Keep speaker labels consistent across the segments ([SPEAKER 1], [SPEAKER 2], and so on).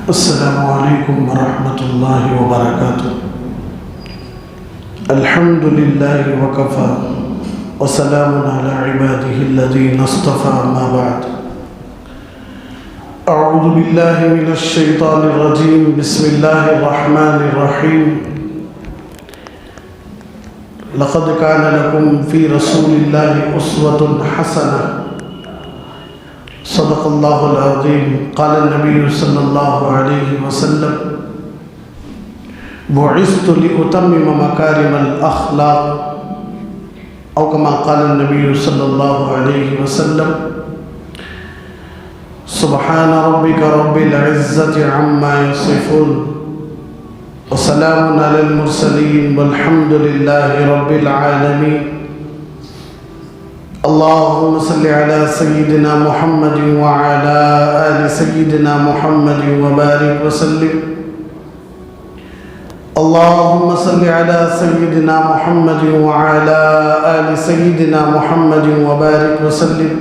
[SPEAKER 1] السلام علیکم ورحمۃ اللہ وبرکاتہ۔ الحمد للہ وکفی وسلام علی عبادہ الذین اصطفی، اما بعد۔ اعوذ باللہ من الشیطان الرجیم، بسم اللہ الرحمن الرحیم۔ لقد کان لکم فی رسول اللہ اسوۃ حسنہ، صدق اللہ العظیم۔ قال النبی صلی اللہ علیہ وسلم: بعثت لأتمم مکارم الاخلاق، او کما قال النبی صلی اللہ علیہ وسلم: سبحان ربک رب العزة عما یصفون، وسلام علی المرسلین، والحمد للہ رب العالمین۔ اللہم صلی علی سیدنا محمد وعلی آل سیدنا محمد وبارک وسلم۔ اللہم صلی علی سیدنا محمد وعلی آل سیدنا محمد وبارک وسلم۔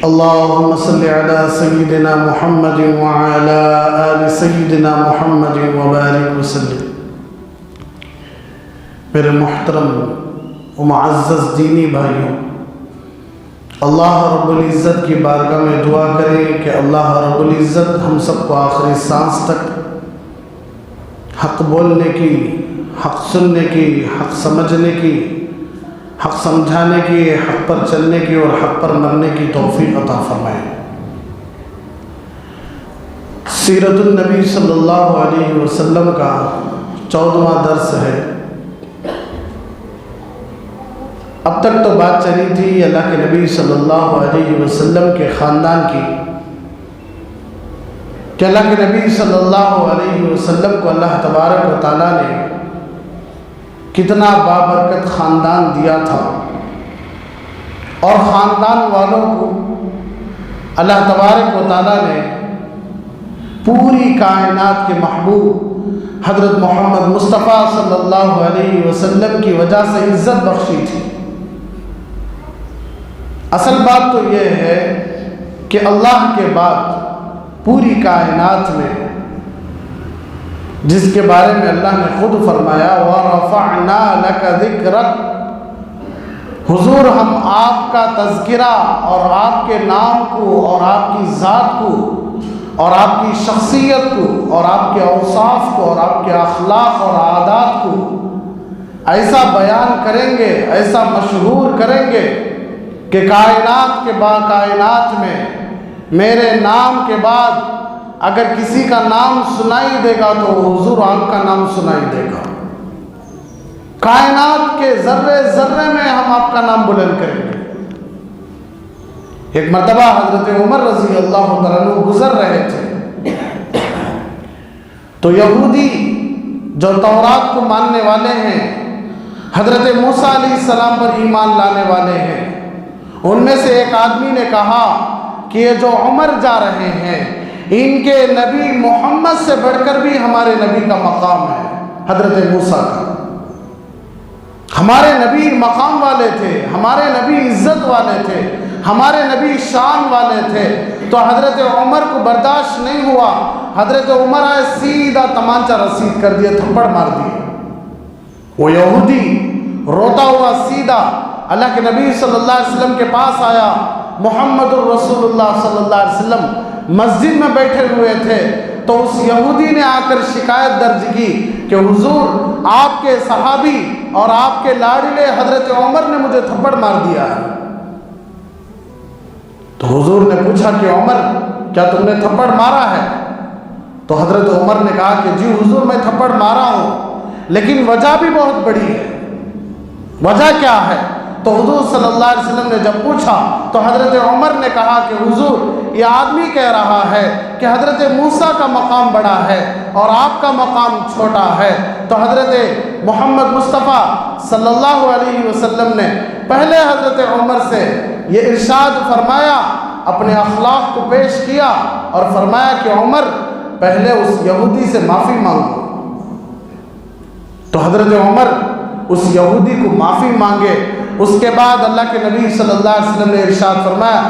[SPEAKER 1] اللہم صلی علی سیدنا محمد وعلی آل سیدنا محمد وبارک وسلم۔ میرے محترم و معزز دینی بھائیوں، اللہ رب العزت کی بارگاہ میں دعا کریں کہ اللہ رب العزت ہم سب کو آخری سانس تک حق بولنے کی، حق سننے کی، حق سمجھنے کی، حق سمجھانے کی، حق پر چلنے کی اور حق پر مرنے کی توفیق عطا فرمائے۔ سیرت النبی صلی اللہ علیہ وسلم کا 14واں درس ہے۔ اب تک تو بات چلی تھی اللہ کے نبی صلی اللہ علیہ وسلم کے خاندان کی، کہ اللہ کے نبی صلی اللہ علیہ وسلم کو اللہ تبارک و تعالیٰ نے کتنا بابرکت خاندان دیا تھا، اور خاندان والوں کو اللہ تبارک و تعالیٰ نے پوری کائنات کے محبوب حضرت محمد مصطفیٰ صلی اللہ علیہ وسلم کی وجہ سے عزت بخشی تھی۔ اصل بات تو یہ ہے کہ اللہ کے بعد پوری کائنات میں جس کے بارے میں اللہ نے خود فرمایا وَرَفَعْنَا لَكَ ذِكْرَكَ، حضور ہم آپ کا تذکرہ اور آپ کے نام کو اور آپ کی ذات کو اور آپ کی شخصیت کو اور آپ کے اوصاف کو اور آپ کے اخلاق اور عادات کو ایسا بیان کریں گے، ایسا مشہور کریں گے کہ کائنات کے کائنات میں میرے نام کے بعد اگر کسی کا نام سنائی دے گا تو حضور آپ کا نام سنائی دے گا۔ کائنات کے ذرے ذرے میں ہم آپ کا نام بلند کریں گے۔ ایک مرتبہ حضرت عمر رضی اللہ تعالیٰ عنہ گزر رہے تھے، تو یہودی جو تورات کو ماننے والے ہیں، حضرت موسیٰ علیہ السلام پر ایمان لانے والے ہیں، ان میں سے ایک آدمی نے کہا کہ یہ جو عمر جا رہے ہیں ان کے نبی محمد سے بڑھ کر بھی ہمارے نبی کا مقام ہے، حضرت موسیٰ کا۔ ہمارے نبی مقام والے تھے، ہمارے نبی عزت والے تھے، ہمارے نبی شان والے تھے۔ تو حضرت عمر کو برداشت نہیں ہوا، حضرت عمر آئے سیدھا تمانچہ رسید کر دیا، تھپڑ مار دیے۔ وہ یہودی روتا ہوا سیدھا اللہ کے نبی صلی اللہ علیہ وسلم کے پاس آیا۔ محمد الرسول اللہ صلی اللہ علیہ وسلم مسجد میں بیٹھے ہوئے تھے، تو اس یہودی نے آ کر شکایت درج کی کہ حضور آپ کے صحابی اور آپ کے لاڈلے حضرت عمر نے مجھے تھپڑ مار دیا ہے۔ تو حضور نے پوچھا کہ عمر کیا تم نے تھپڑ مارا ہے؟ تو حضرت عمر نے کہا کہ جی حضور میں تھپڑ مارا ہوں، لیکن وجہ بھی بہت بڑی ہے۔ وجہ کیا ہے؟ تو حضور صلی اللہ علیہ وسلم نے جب پوچھا تو حضرت عمر نے کہا کہ حضور یہ آدمی کہہ رہا ہے کہ حضرت موسیٰ کا مقام بڑا ہے اور آپ کا مقام چھوٹا ہے۔ تو حضرت محمد مصطفیٰ صلی اللہ علیہ وسلم نے پہلے حضرت عمر سے یہ ارشاد فرمایا، اپنے اخلاق کو پیش کیا اور فرمایا کہ عمر پہلے اس یہودی سے معافی مانگو۔ تو حضرت عمر اس یہودی کو معافی مانگے. اس کے بعد اللہ کے نبی صلی اللہ علیہ وسلم نے ارشاد فرمایا،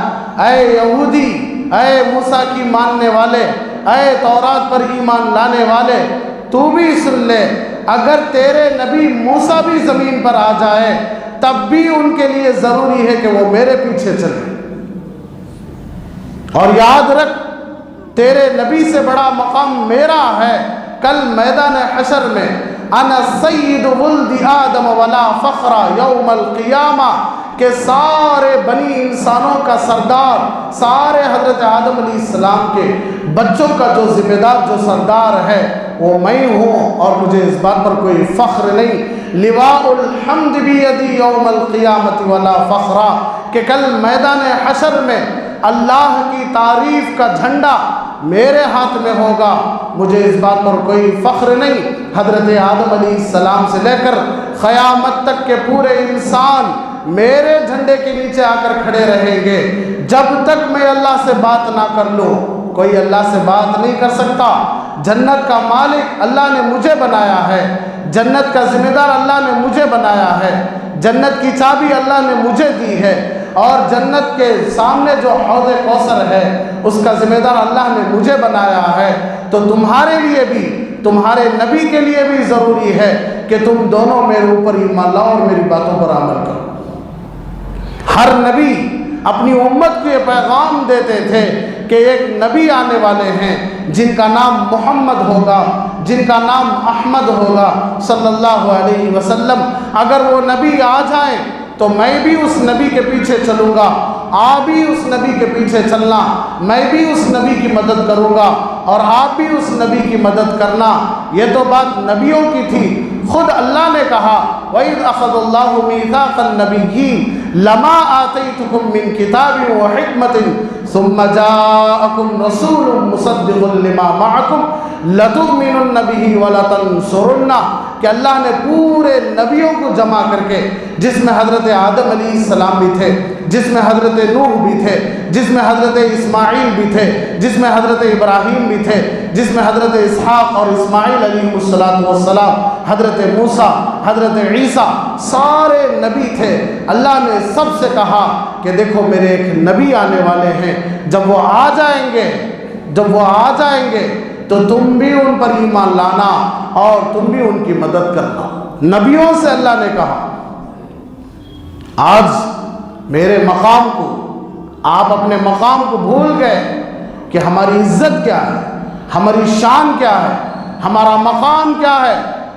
[SPEAKER 1] اے یہودی، اے موسیٰ کی ماننے والے، اے تورات پر ایمان لانے والے، تو بھی سن لے، اگر تیرے نبی موسیٰ بھی زمین پر آ جائے تب بھی ان کے لیے ضروری ہے کہ وہ میرے پیچھے چلیں. اور یاد رکھ، تیرے نبی سے بڑا مقام میرا ہے. کل میدان حشر میں انا سید ولد آدم ولا فخر یوم القیامہ کہ سارے بنی انسانوں کا سردار، سارے حضرت آدم علیہ السلام کے بچوں کا جو ذمہ دار، جو سردار ہے وہ میں ہوں، اور مجھے اس بات پر کوئی فخر نہیں. لواء الحمد بیدی یوم القیامت ولا فخر کہ کل میدان حشر میں اللہ کی تعریف کا جھنڈا میرے ہاتھ میں ہوگا، مجھے اس بات پر کوئی فخر نہیں. حضرت آدم علیہ السلام سے لے کر قیامت تک کے پورے انسان میرے جھنڈے کے نیچے آ کر کھڑے رہیں گے. جب تک میں اللہ سے بات نہ کر لوں کوئی اللہ سے بات نہیں کر سکتا. جنت کا مالک اللہ نے مجھے بنایا ہے، جنت کا ذمہ دار اللہ نے مجھے بنایا ہے، جنت کی چابی اللہ نے مجھے دی ہے، اور جنت کے سامنے جو حوض کوثر ہے اس کا ذمہ دار اللہ نے مجھے بنایا ہے. تو تمہارے لیے بھی، تمہارے نبی کے لیے بھی ضروری ہے کہ تم دونوں میرے اوپر ایمان لاؤ اور میری باتوں پر عمل کرو. ہر نبی اپنی امت کو یہ پیغام دیتے تھے کہ ایک نبی آنے والے ہیں جن کا نام محمد ہوگا، جن کا نام احمد ہوگا صلی اللہ علیہ وسلم. اگر وہ نبی آ جائیں تو میں بھی اس نبی کے پیچھے چلوں گا، آپ بھی اس نبی کے پیچھے چلنا، میں بھی اس نبی کی مدد کروں گا اور آپ بھی اس نبی کی مدد کرنا. یہ تو بات نبیوں کی تھی. خود اللہ نے کہا وَإِذْ أَخَذَ اللَّهُ مِيثَاقَ النَّبِيِّينَ لَمَا آتَيْتُكُم مِّن كِتَابٍ وَحِكْمَةٍ ثُمَّ جَاءَكُمْ رَسُولٌ مُصَدِّقٌ لِّمَا مَعَكُمْ لَتُؤْمِنُنَّ بِهِ وَلَتَنصُرُنَّهُ کہ اللہ نے پورے نبیوں کو جمع کر کے، جس میں حضرت آدم علیہ السلام بھی تھے، جس میں حضرت نوح بھی تھے، جس میں حضرت اسماعیل بھی تھے، جس میں حضرت ابراہیم بھی تھے، جس میں حضرت اسحاق اور اسماعیل علیہ السلام، حضرت موسیٰ، حضرت عیسیٰ، سارے نبی تھے. اللہ نے سب سے کہا کہ دیکھو میرے ایک نبی آنے والے ہیں، جب وہ آ جائیں گے، جب وہ آ جائیں گے تو تم بھی ان پر ایمان لانا اور تم بھی ان کی مدد کرنا. نبیوں سے اللہ نے کہا. آج میرے مقام کو، آپ اپنے مقام کو بھول گئے کہ ہماری عزت کیا ہے، ہماری شان کیا ہے، ہمارا مقام کیا ہے.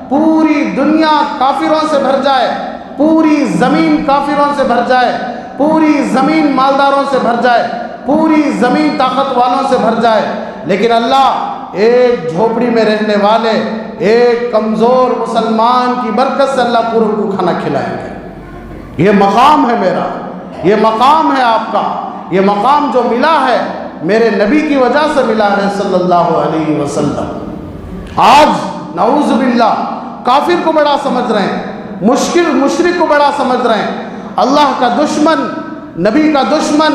[SPEAKER 1] پوری دنیا کافروں سے بھر جائے، پوری زمین کافروں سے بھر جائے، پوری زمین مالداروں سے بھر جائے، پوری زمین طاقت والوں سے بھر جائے، لیکن اللہ ایک جھوپڑی میں رہنے والے ایک کمزور مسلمان کی برکت سے اللہ پوروں کو کھانا کھلائیں گے. یہ مقام ہے میرا، یہ مقام ہے آپ کا. یہ مقام جو ملا ہے میرے نبی کی وجہ سے ملا ہے صلی اللہ علیہ وسلم. آج نعوذ باللہ کافر کو بڑا سمجھ رہے ہیں، مشرک کو بڑا سمجھ رہے ہیں. اللہ کا دشمن، نبی کا دشمن،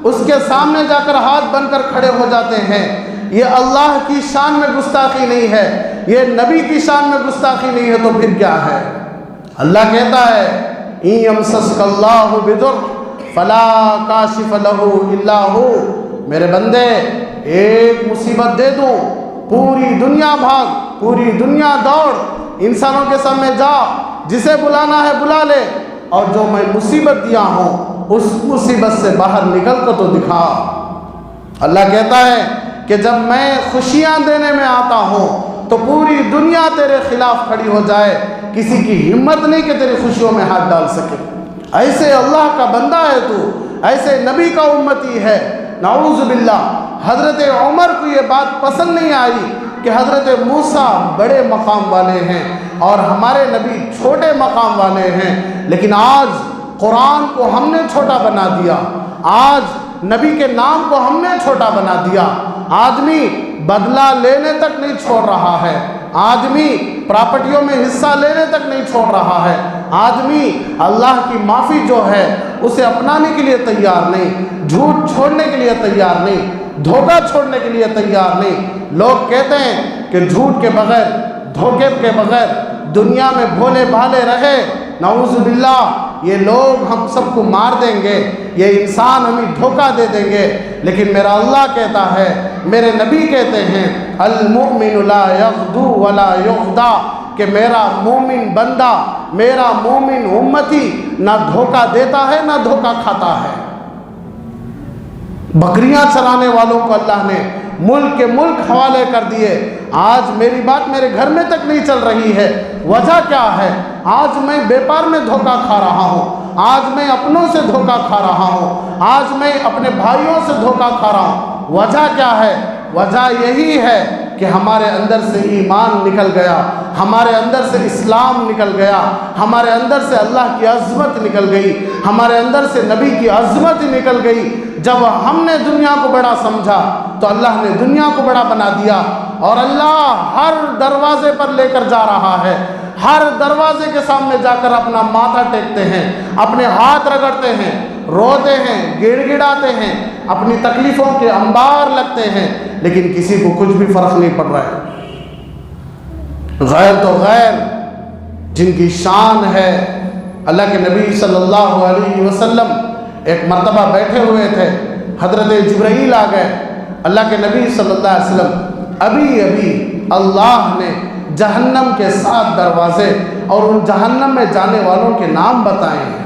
[SPEAKER 1] اس کے سامنے جا کر ہاتھ بن کر کھڑے ہو جاتے ہیں. یہ اللہ کی شان میں گستاخی نہیں ہے، یہ نبی کی شان میں گستاخی نہیں ہے، تو پھر کیا ہے؟ اللہ کہتا ہے إِن يَمْسَسْكَ اللَّهُ بِضُرٍّ فَلَا كَاشِفَ لَهُ إِلَّا هُوَ. میرے بندے ایک مصیبت دے دوں، پوری دنیا بھاگ، پوری دنیا دوڑ، انسانوں کے سامنے جا، جسے بلانا ہے بلا لے، اور جو میں مصیبت دیا ہوں اس مصیبت سے باہر نکل کر تو دکھا. اللہ کہتا ہے کہ جب میں خوشیاں دینے میں آتا ہوں تو پوری دنیا تیرے خلاف کھڑی ہو جائے، کسی کی ہمت نہیں کہ تیری خوشیوں میں ہاتھ ڈال سکے. ایسے اللہ کا بندہ ہے تو، ایسے نبی کا امتی ہے. نعوذ باللہ حضرت عمر کو یہ بات پسند نہیں آئی کہ حضرت موسیٰ بڑے مقام والے ہیں اور ہمارے نبی چھوٹے مقام والے ہیں، لیکن آج قرآن کو ہم نے چھوٹا بنا دیا، آج نبی کے نام کو ہم نے چھوٹا بنا دیا. آدمی بدلہ لینے تک نہیں چھوڑ رہا ہے، آدمی پراپرٹیوں میں حصہ لینے تک نہیں چھوڑ رہا ہے، آدمی اللہ کی معافی جو ہے اسے اپنانے کے لیے تیار نہیں، جھوٹ چھوڑنے کے لیے تیار نہیں، دھوکہ چھوڑنے کے لیے تیار نہیں. لوگ کہتے ہیں کہ جھوٹ کے بغیر، دھوکے کے بغیر، دنیا میں بھولے بھالے رہے، نعوذ باللہ یہ لوگ ہم سب کو مار دیں گے، یہ انسان ہمیں دھوکہ دے دیں گے، لیکن میرا اللہ کہتا ہے، میرے نبی کہتے ہیں المؤمن لا یغدو ولا یغدا، کہ میرا مومن بندہ، میرا مومن امتی نہ دھوکہ دیتا ہے نہ دھوکہ کھاتا ہے۔ بکریاں چرانے والوں کو اللہ نے ملک کے ملک حوالے کر دیے، آج میری بات میرے گھر میں تک نہیں چل رہی ہے، وجہ کیا ہے؟ آج میں بیپار میں دھوکہ کھا رہا ہوں، آج میں اپنوں سے دھوکہ کھا رہا ہوں، آج میں اپنے بھائیوں سے دھوکہ کھا رہا ہوں۔ وجہ کیا ہے؟ وجہ یہی ہے کہ ہمارے اندر سے ایمان نکل گیا، ہمارے اندر سے اسلام نکل گیا، ہمارے اندر سے اللہ کی عظمت نکل گئی، ہمارے اندر سے نبی کی عظمت نکل گئی۔ جب ہم نے دنیا کو بڑا سمجھا تو اللہ نے دنیا کو بڑا بنا دیا، اور اللہ ہر دروازے پر لے کر جا رہا ہے، ہر دروازے کے سامنے جا کر اپنا ماتھا ٹیکتے ہیں، اپنے ہاتھ رگڑتے ہیں، روتے ہیں، گڑ گڑاتے ہیں، اپنی تکلیفوں کے انبار لگتے ہیں، لیکن کسی کو کچھ بھی فرق نہیں پڑ رہا ہے۔ غیر تو غیر جن کی شان ہے، اللہ کے نبی صلی اللہ علیہ وسلم ایک مرتبہ بیٹھے ہوئے تھے، حضرت جبرائیل آ گئے، اللہ کے نبی صلی اللہ علیہ وسلم ابھی اللہ نے جہنم کے 7 دروازے اور ان جہنم میں جانے والوں کے نام بتائے ہیں۔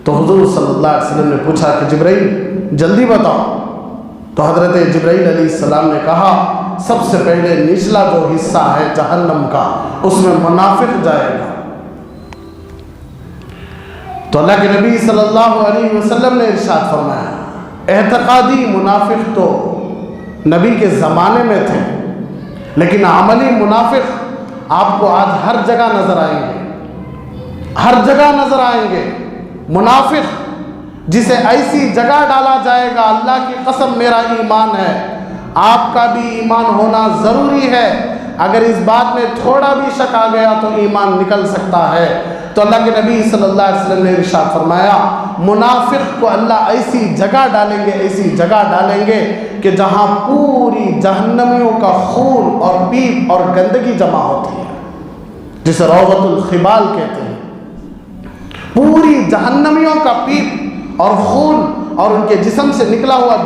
[SPEAKER 1] تو حضور صلی اللہ علیہ وسلم نے پوچھا کہ جبرائیل جلدی بتاؤ، تو حضرت جبرائیل علیہ السلام نے کہا سب سے پہلے نچلا جو حصہ ہے جہنم کا، اس میں منافق جائے گا۔ تو اللہ کے نبی صلی اللہ علیہ وسلم نے ارشاد فرمایا، اعتقادی منافق تو نبی کے زمانے میں تھے، لیکن عملی منافق آپ کو آج ہر جگہ نظر آئیں گے، ہر جگہ نظر آئیں گے۔ منافق جسے ایسی جگہ ڈالا جائے گا، اللہ کی قسم میرا ایمان ہے، آپ کا بھی ایمان ہونا ضروری ہے، اگر اس بات میں تھوڑا بھی شک آ گیا تو ایمان نکل سکتا ہے۔ تو اللہ کے نبی صلی اللہ علیہ وسلم نے ارشاد فرمایا، منافق کو اللہ ایسی جگہ ڈالیں گے، ایسی جگہ ڈالیں گے کہ جہاں پوری جہنمیوں کا خون اور پیپ اور گندگی جمع ہوتی ہے، جسے روضۃ الخبال کہتے ہیں۔ پوری جہنمیوں کا پیپ اور خون اور ان کے جسم سے نکلا ہوا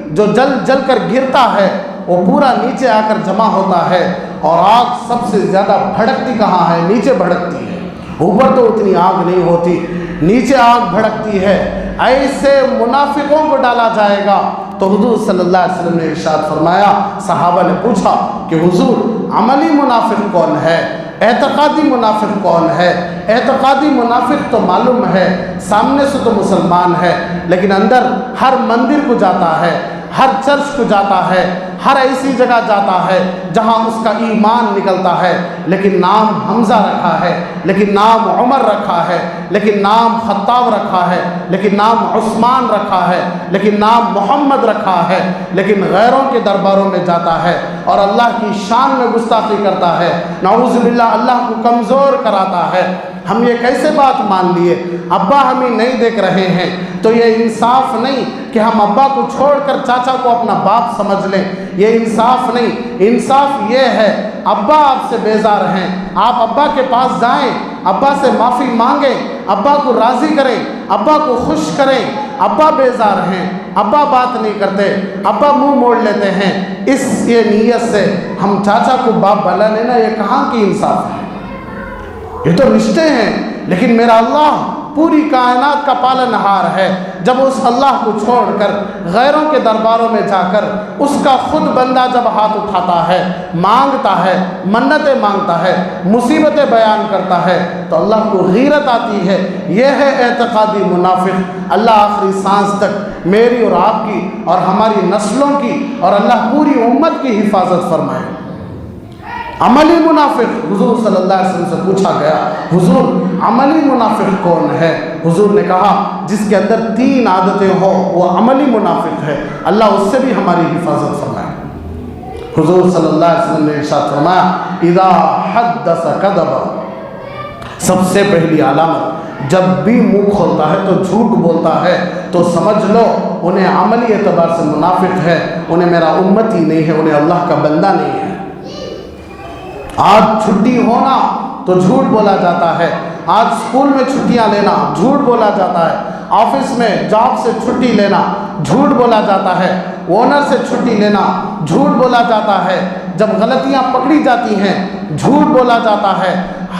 [SPEAKER 1] جو جل جل کر گرتا ہے، وہ پورا نیچے آ کر جمع ہوتا ہے، اور آگ سب سے زیادہ بھڑکتی کہاں ہے؟ نیچے بھڑکتی ہے، اوپر تو اتنی آگ نہیں ہوتی، نیچے آگ بھڑکتی ہے۔ ایسے منافقوں کو ڈالا جائے گا۔ تو حضور صلی اللہ علیہ وسلم نے ارشاد فرمایا، صحابہ نے پوچھا کہ حضور عملی منافق کون ہے، اعتقادی منافق کون ہے؟ اعتقادی منافق تو معلوم ہے، سامنے سے تو مسلمان ہے، لیکن اندر ہر مندر کو جاتا ہے، ہر چرچ کو جاتا ہے، ہر ایسی جگہ جاتا ہے جہاں اس کا ایمان نکلتا ہے، لیکن نام حمزہ رکھا ہے، لیکن نام عمر رکھا ہے، لیکن نام خطاب رکھا ہے، لیکن نام عثمان رکھا ہے، لیکن نام محمد رکھا ہے، لیکن غیروں کے درباروں میں جاتا ہے اور اللہ کی شان میں گستاخی کرتا ہے، نعوذ باللہ اللہ کو کمزور کراتا ہے۔ ہم یہ کیسے بات مان لیے؟ ابا ہمیں نہیں دیکھ رہے ہیں تو یہ انصاف نہیں کہ ہم ابا کو چھوڑ کر چاچا کو اپنا باپ سمجھ لیں، یہ انصاف نہیں۔ انصاف یہ ہے ابا آپ سے بیزار ہیں، آپ ابا کے پاس جائیں، ابا سے معافی مانگیں، ابا کو راضی کریں، ابا کو خوش کریں۔ ابا بیزار ہیں، ابا بات نہیں کرتے، ابا منہ موڑ لیتے ہیں، اس یہ نیت سے ہم چاچا کو باپ بنا لینا، یہ کہاں کی انصاف ہے؟ یہ تو رشتے ہیں، لیکن میرا اللہ پوری کائنات کا پالنہار ہے۔ جب اس اللہ کو چھوڑ کر غیروں کے درباروں میں جا کر اس کا خود بندہ جب ہاتھ اٹھاتا ہے، مانگتا ہے، منتیں مانگتا ہے، مصیبتیں بیان کرتا ہے، تو اللہ کو غیرت آتی ہے۔ یہ ہے اعتقادی منافق۔ اللہ آخری سانس تک میری اور آپ کی اور ہماری نسلوں کی اور اللہ پوری امت کی حفاظت فرمائے۔ عملی منافق، حضور صلی اللہ علیہ وسلم سے پوچھا گیا، حضور عملی منافق کون ہے؟ حضور نے کہا جس کے اندر 3 عادتیں ہوں وہ عملی منافق ہے، اللہ اس سے بھی ہماری حفاظت فرمائے۔ حضور صلی اللہ علیہ وسلم نے ارشاد فرمایا، اذا حدث کذب، سب سے پہلی علامت جب بھی منہ کھولتا ہے تو جھوٹ بولتا ہے، تو سمجھ لو انہیں عملی اعتبار سے منافق ہے، انہیں میرا امتی نہیں ہے، انہیں اللہ کا بندہ نہیں ہے۔ آج چھٹی ہونا تو جھوٹ بولا جاتا ہے، آج اسکول میں چھٹیاں لینا جھوٹ بولا جاتا ہے، آفس میں جاب سے چھٹی لینا جھوٹ بولا جاتا ہے، اونر سے چھٹی لینا جھوٹ بولا جاتا ہے، جب غلطیاں پکڑی جاتی ہیں جھوٹ بولا جاتا ہے،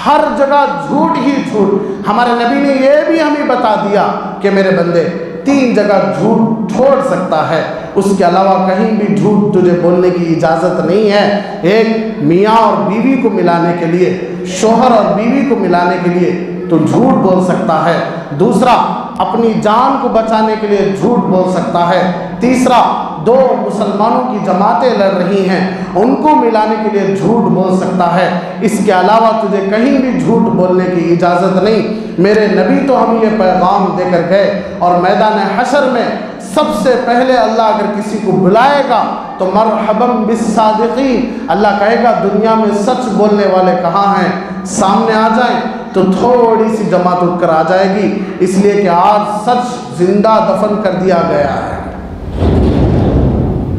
[SPEAKER 1] ہر جگہ جھوٹ ہی جھوٹ۔ ہمارے نبی نے یہ بھی ہمیں بتا دیا کہ میرے بندے 3 جگہ جھوٹ چھوڑ سکتا ہے، اس کے علاوہ کہیں بھی جھوٹ تجھے بولنے کی اجازت نہیں ہے۔ ایک میاں اور بیوی کو ملانے کے لیے، شوہر اور بیوی کو ملانے کے لیے تو جھوٹ بول سکتا ہے، دوسرا اپنی جان کو بچانے کے لیے جھوٹ بول سکتا ہے، تیسرا 2 مسلمانوں کی جماعتیں لڑ رہی ہیں ان کو ملانے کے لیے جھوٹ بول سکتا ہے، اس کے علاوہ تجھے کہیں بھی جھوٹ بولنے کی اجازت نہیں۔ میرے نبی تو ہمیں یہ پیغام دے کر گئے، اور میدان حشر میں سب سے پہلے اللہ اگر کسی کو بلائے گا تو مرحباً بالصادقین، اللہ کہے گا دنیا میں سچ بولنے والے کہاں ہیں، سامنے آ جائیں، تو تھوڑی سی جماعت اٹھ کر آ جائے گی، اس لیے کہ آج سچ زندہ دفن کر دیا گیا ہے۔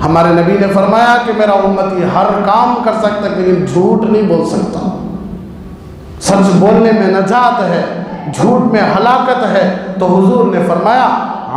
[SPEAKER 1] ہمارے نبی نے فرمایا کہ میرا امتی ہر کام کر سکتا ہے لیکن جھوٹ نہیں بول سکتا۔ سچ بولنے میں نجات ہے، جھوٹ میں ہلاکت ہے، تو حضور نے فرمایا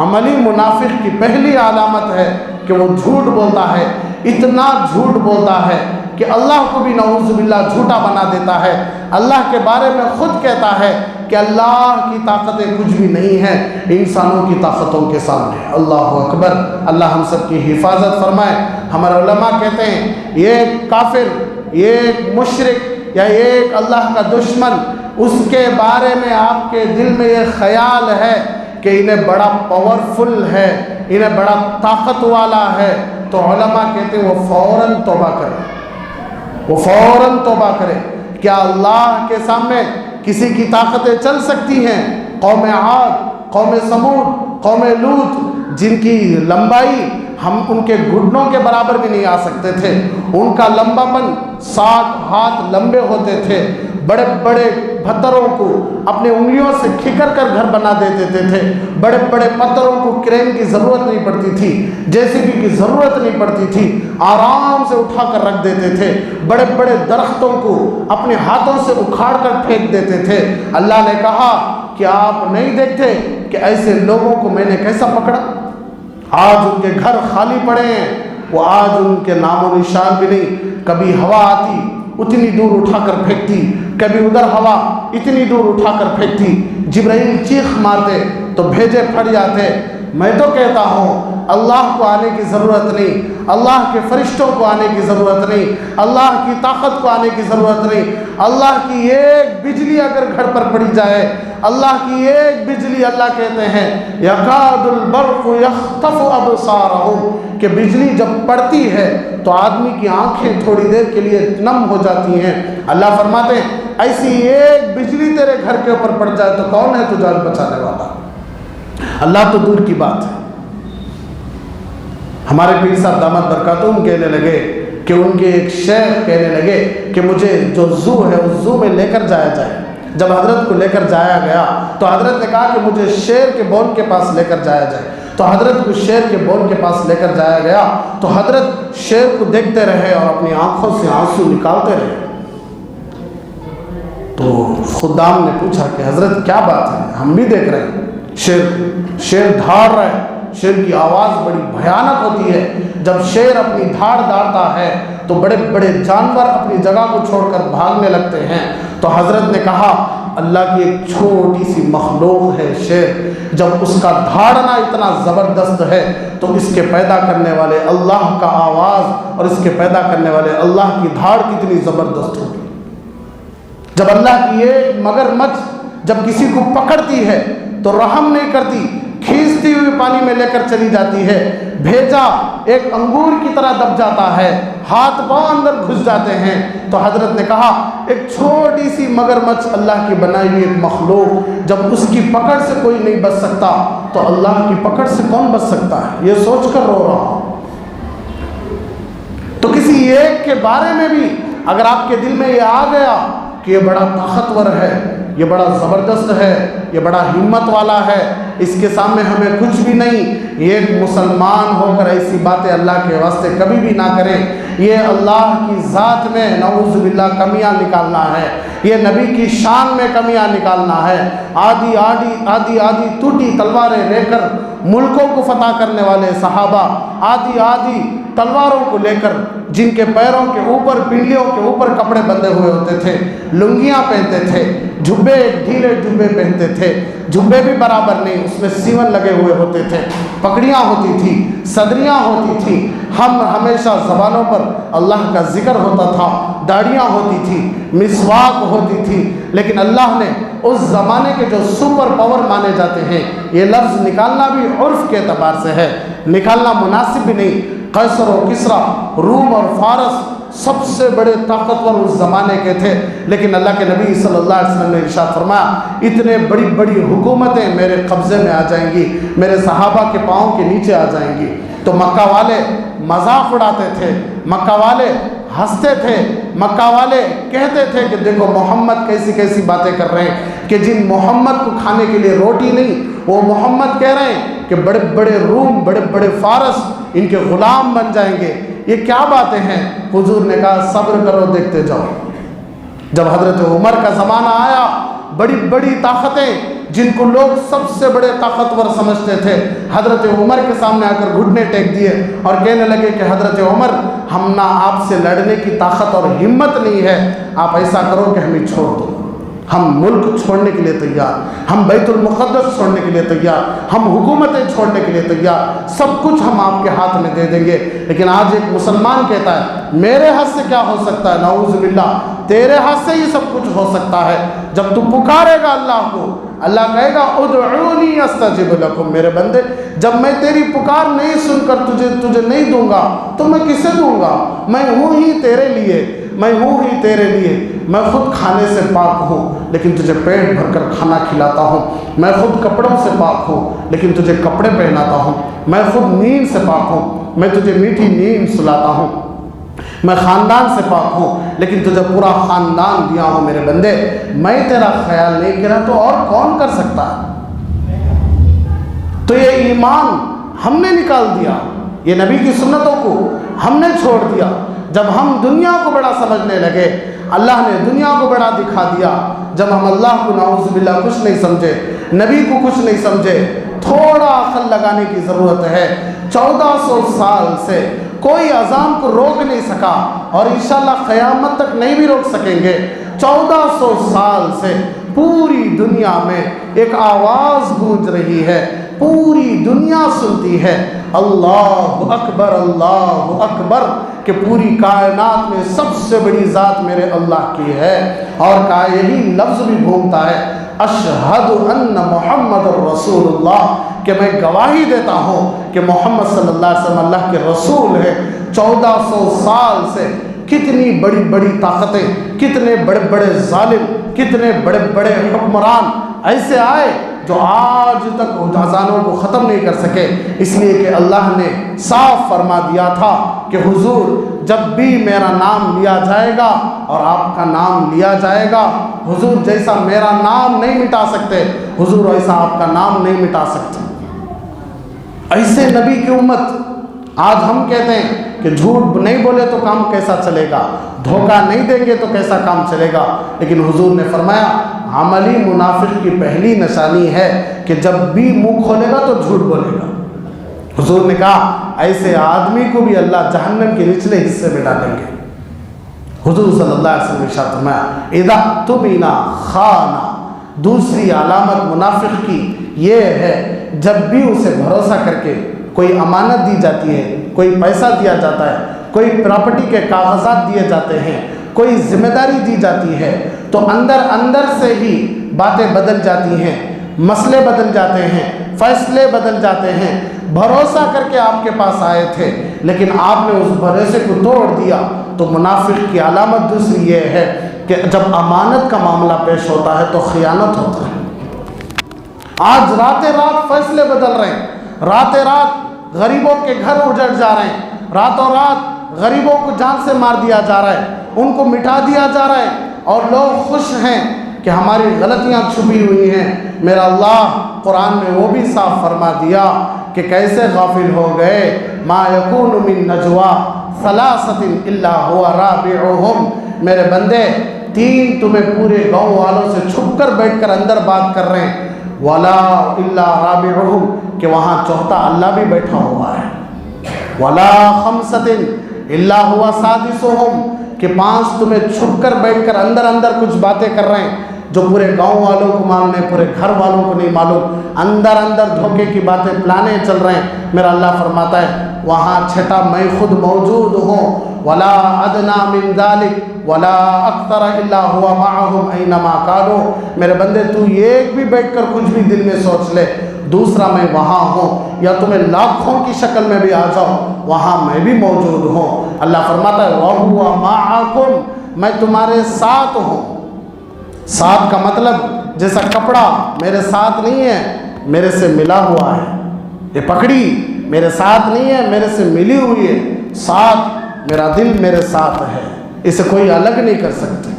[SPEAKER 1] عملی منافق کی پہلی علامت ہے کہ وہ جھوٹ بولتا ہے، اتنا جھوٹ بولتا ہے کہ اللہ کو بھی نعوذ باللہ جھوٹا بنا دیتا ہے، اللہ کے بارے میں خود کہتا ہے کہ اللہ کی طاقتیں کچھ بھی نہیں ہیں انسانوں کی طاقتوں کے سامنے۔ اللہ اکبر، اللہ ہم سب کی حفاظت فرمائے۔ ہمارے علماء کہتے ہیں یہ ایک کافر، یہ ایک مشرک یا ایک اللہ کا دشمن، اس کے بارے میں آپ کے دل میں یہ خیال ہے کہ انہیں بڑا پاورفل ہے، انہیں بڑا طاقت والا ہے، تو علماء کہتے ہیں وہ فوراً توبہ کرے، وہ فوراً توبہ کرے۔ کیا اللہ کے سامنے کسی کی طاقتیں چل سکتی ہیں؟ قوم عاد، قوم سمود، قوم لوط، جن کی لمبائی ہم ان کے گھٹنوں کے برابر بھی نہیں آ سکتے تھے، ان کا لمبا پن 60 ہاتھ لمبے ہوتے تھے، بڑے بڑے پتھروں کو اپنے انگلیوں سے کھکر کر گھر بنا دیتے تھے، بڑے بڑے پتھروں کو کرین کی ضرورت نہیں پڑتی تھی، JCB کی ضرورت نہیں پڑتی تھی، آرام سے اٹھا کر رکھ دیتے تھے، بڑے بڑے درختوں کو اپنے ہاتھوں سے اکھاڑ کر پھینک دیتے تھے۔ اللہ نے کہا کہ آپ نہیں دیکھتے کہ ایسے لوگوں کو میں نے کیسا پکڑا؟ آج ان کے گھر خالی پڑے ہیں، وہ آج ان کے نام و نشان بھی نہیں۔ کبھی ہوا آتی اتنی دور اٹھا کر پھینکتی، کبھی ادھر ہوا اتنی دور اٹھا کر پھینکتی، جبرائیل چیخ مارتے تو بھیجے پھٹ جاتے۔ میں تو کہتا ہوں اللہ کو آنے کی ضرورت نہیں، اللہ کے فرشتوں کو آنے کی ضرورت نہیں، اللہ کی طاقت کو آنے کی ضرورت نہیں۔ اللہ کی ایک بجلی اگر گھر پر پڑی جائے، اللہ کی ایک بجلی، اللہ کہتے ہیں یکاد البرق یخطف ابصارہم، کہ بجلی جب پڑتی ہے تو آدمی کی آنکھیں تھوڑی دیر کے لیے نم ہو جاتی ہیں۔ اللہ فرماتے ہیں ایسی ایک بجلی تیرے گھر کے اوپر پڑ جائے تو کون ہے تجھے بچانے والا؟ اللہ تو دور کی بات ہے۔ ہمارے پیر صاحب دامت برکاتہم کہنے لگے کہ ان کے ایک شیخ کہنے لگے کہ مجھے جو زو ہے اس زو میں لے کر جایا جائے۔ جب حضرت کو لے کر جایا گیا تو حضرت نے کہا کہ مجھے شیر کے بون کے پاس لے کر جایا جائے، تو حضرت کو شیر کے بون کے پاس لے کر جایا گیا تو حضرت شیر کو دیکھتے رہے اور اپنی آنکھوں سے آنسو نکالتے رہے۔ تو خدام نے پوچھا کہ حضرت کیا بات ہے؟ ہم بھی دیکھ رہے ہیں شیر دھاڑ رہا ہے، شیر کی آواز بڑی بھیانک ہوتی ہے، جب شیر اپنی دھاڑ داڑتا ہے تو بڑے بڑے جانور اپنی جگہ کو چھوڑ کر بھاگنے لگتے ہیں۔ تو حضرت نے کہا اللہ کی ایک چھوٹی سی مخلوق ہے شیر، جب اس کا دھاڑنا اتنا زبردست ہے تو اس کے پیدا کرنے والے اللہ کا آواز اور اس کے پیدا کرنے والے اللہ کی دھاڑ کتنی زبردست ہوگی۔ جب اللہ کی ایک مگرمچھ جب کسی کو پکڑتی ہے تو رحم نہیں کرتی، کھینچتی ہوئی پانی میں لے کر چلی جاتی ہے، بھیجا ایک انگور کی طرح دب جاتا ہے، ہاتھ پاؤں اندر گھس جاتے ہیں۔ تو حضرت نے کہا ایک چھوٹی سی مگرمچھ اللہ کی بنائی ہوئی ایک مخلوق، جب اس کی پکڑ سے کوئی نہیں بچ سکتا تو اللہ کی پکڑ سے کون بچ سکتا ہے؟ یہ سوچ کر رو رہا ہوں۔ تو کسی ایک کے بارے میں بھی اگر آپ کے دل میں یہ آ گیا کہ یہ بڑا طاقتور ہے، یہ بڑا زبردست ہے، یہ بڑا ہمت والا ہے، اس کے سامنے ہمیں کچھ بھی نہیں۔ یہ ایک مسلمان ہو کر ایسی باتیں اللہ کے واسطے کبھی بھی نہ کرے۔ یہ اللہ کی ذات میں نعوذ باللہ کمیاں نکالنا ہے، یہ نبی کی شان میں کمیاں نکالنا ہے۔ آدھی ٹوٹی تلواریں لے کر ملکوں کو فتح کرنے والے صحابہ، آدھی تلواروں کو لے کر، جن کے پیروں کے اوپر، پنڈلیوں کے اوپر کپڑے بندھے ہوئے ہوتے تھے، لنگیاں پہنتے تھے، جھبے، ڈھیلے جھبے پہنتے تھے، جھبے بھی برابر نہیں، اس میں سیون لگے ہوئے ہوتے تھے، پکڑیاں ہوتی تھی، صدریاں ہوتی تھی، ہم ہمیشہ زبانوں پر اللہ کا ذکر ہوتا تھا، داڑیاں ہوتی تھی، مسواک ہوتی تھی، لیکن اللہ نے اس زمانے کے جو سپر پاور مانے جاتے ہیں، یہ لفظ نکالنا بھی عرف کے اعتبار سے ہے، نکالنا مناسب بھی نہیں۔ قیصر و کسریٰ، روم اور فارس سب سے بڑے طاقتور اس زمانے کے تھے، لیکن اللہ کے نبی صلی اللہ علیہ وسلم نے ارشاد فرمایا اتنے بڑی بڑی حکومتیں میرے قبضے میں آ جائیں گی، میرے صحابہ کے پاؤں کے نیچے آ جائیں گی۔ تو مکہ والے مذاق اڑاتے تھے، مکہ والے ہنستے تھے، مکہ والے کہتے تھے کہ دیکھو محمد کیسی کیسی باتیں کر رہے ہیں، کہ جن محمد کو کھانے کے لیے روٹی نہیں، وہ محمد کہہ رہے ہیں کہ بڑے بڑے روم، بڑے بڑے فارس ان کے غلام بن جائیں گے، یہ کیا باتیں ہیں؟ حضور نے کہا صبر کرو، دیکھتے جاؤ۔ جب حضرت عمر کا زمانہ آیا، بڑی بڑی طاقتیں جن کو لوگ سب سے بڑے طاقتور سمجھتے تھے، حضرت عمر کے سامنے آ کر گھٹنے ٹیک دیے اور کہنے لگے کہ حضرت عمر ہم نہ آپ سے لڑنے کی طاقت اور ہمت نہیں ہے، آپ ایسا کرو کہ ہمیں چھوڑ دو، ہم ملک چھوڑنے کے لیے تیار، ہم بیت المقدس چھوڑنے کے لیے تیار، ہم حکومتیں چھوڑنے کے لیے تیار، سب کچھ ہم آپ کے ہاتھ میں دے دیں گے۔ لیکن آج ایک مسلمان کہتا ہے میرے ہاتھ سے کیا ہو سکتا ہے؟ نعوذ باللہ، تیرے ہاتھ سے ہی سب کچھ ہو سکتا ہے۔ جب تو پکارے گا اللہ کو، اللہ کہے گا ادعونی استجب لکم، میرے بندے جب میں تیری پکار نہیں سن کر تجھے نہیں دوں گا تو میں کسے دوں گا؟ میں ہوں ہی تیرے لیے، میں ہوں ہی تیرے لیے، میں خود کھانے سے پاک ہوں لیکن تجھے پیٹ بھر کر کھانا کھلاتا ہوں، میں خود کپڑوں سے پاک ہوں لیکن تجھے کپڑے پہناتا ہوں، میں خود نیند سے پاک ہوں، میں تجھے میٹھی نیند سلاتا ہوں، میں خاندان سے پاک ہوں لیکن تجھے پورا خاندان دیا ہوں میرے بندے، میں تیرا خیال نہیں کرا تو اور کون کر سکتا ہے؟ تو یہ ایمان ہم نے نکال دیا، یہ نبی کی سنتوں کو ہم نے چھوڑ دیا۔ جب ہم دنیا کو بڑا سمجھنے لگے، اللہ نے دنیا کو بڑا دکھا دیا۔ جب ہم اللہ کو نعوذ باللہ کچھ نہیں سمجھے، نبی کو کچھ نہیں سمجھے، تھوڑا عقل لگانے کی ضرورت ہے۔ 1400 سال سے کوئی اذان کو روک نہیں سکا اور انشاءاللہ قیامت تک نہیں بھی روک سکیں گے۔ 1400 سال سے پوری دنیا میں ایک آواز گونج رہی ہے، پوری دنیا سنتی ہے اللہ اکبر اللہ اکبر، کہ پوری کائنات میں سب سے بڑی ذات میرے اللہ کی ہے، اور کا یہی لفظ بھی گھومتا ہے اشہد ان محمد رسول اللہ، کہ میں گواہی دیتا ہوں کہ محمد صلی اللہ علیہ وسلم اللہ کے رسول ہے۔ 1400 سال سے کتنی بڑی بڑی طاقتیں، کتنے بڑے بڑے ظالم، کتنے بڑے بڑے حکمران ایسے آئے جو آج تک اذانوں کو ختم نہیں کر سکے، اس لیے کہ اللہ نے صاف فرما دیا تھا کہ حضور جب بھی میرا نام لیا جائے گا اور آپ کا نام لیا جائے گا، حضور جیسا میرا نام نہیں مٹا سکتے، حضور ایسا آپ کا نام نہیں مٹا سکتے۔ ایسے نبی کی امت، آج ہم کہتے ہیں کہ جھوٹ نہیں بولے تو کام کیسا چلے گا، دھوکہ نہیں دیں گے تو کیسا کام چلے گا، لیکن حضور نے فرمایا عملی منافق کی پہلی نشانی ہے کہ جب بھی منہ کھولے گا تو جھوٹ بولے گا۔ حضور نے کہا ایسے آدمی کو بھی اللہ جہنم کے نچلے حصے میں ڈالیں گے۔ حضور صلی اللہ علیہ وسلم نے ارشاد فرمایا اذا اؤتمن خان، دوسری علامت منافق کی یہ ہے جب بھی اسے بھروسہ کر کے کوئی امانت دی جاتی ہے، کوئی پیسہ دیا جاتا ہے، کوئی پراپرٹی کے کاغذات دیے جاتے ہیں، کوئی ذمہ داری دی جاتی ہے، تو اندر سے ہی باتیں بدل جاتی ہیں، مسئلے بدل جاتے ہیں، فیصلے بدل جاتے ہیں۔ بھروسہ کر کے آپ کے پاس آئے تھے لیکن آپ نے اس بھروسے کو توڑ دیا، تو منافق کی علامت دوسری یہ ہے کہ جب امانت کا معاملہ پیش ہوتا ہے تو خیانت ہوتا ہے۔ آج راتیں رات فیصلے بدل رہے ہیں، راتیں رات غریبوں کے گھر اجڑ جا رہے ہیں، راتوں رات غریبوں کو جان سے مار دیا جا رہا ہے، ان کو مٹا دیا جا رہا ہے، اور لوگ خوش ہیں کہ ہماری غلطیاں چھپی ہوئی ہیں، میرا اللہ قرآن میں وہ بھی صاف فرما دیا کہ کیسے غافل ہو گئے۔ ما یکون من نجوا ثلاثۃ الا هو رابعهم، میرے بندے تین تمہیں پورے گاؤں والوں سے چھپ کر بیٹھ کر اندر بات کر رہے ہیں، ولا الا رابعهم، کہ وہاں چوتھا اللہ بھی بیٹھا ہوا ہے، ولا خمسۃ الا هو سادسهم، کہ پانچ تمہیں چھپ کر بیٹھ کر اندر کچھ باتیں کر رہے ہیں جو پورے گاؤں والوں کو معلوم ہے، پورے گھر والوں کو نہیں معلوم، اندر دھوکے کی باتیں پلانے چل رہے ہیں۔ میرا اللہ فرماتا ہے وہاں چھٹا میں خود موجود ہوں، ولا ادنی من ذلک ولا اکثر الا هو معهم اینما کانوا، میرے بندے تو ایک بھی بیٹھ کر کچھ بھی دل میں سوچ لے، دوسرا میں وہاں ہوں، یا تمہیں لاکھوں کی شکل میں بھی آ جاؤ وہاں میں بھی موجود ہوں۔ اللہ فرماتا ہے وَهُوَ مَعَكُمْ، میں تمہارے ساتھ ہوں۔ ساتھ کا مطلب جیسا کپڑا میرے ساتھ نہیں ہے، میرے سے ملا ہوا ہے، یہ پکڑی میرے ساتھ نہیں ہے، میرے سے ملی ہوئی ہے، ساتھ میرا دل میرے ساتھ ہے، اسے کوئی الگ نہیں کر سکتے،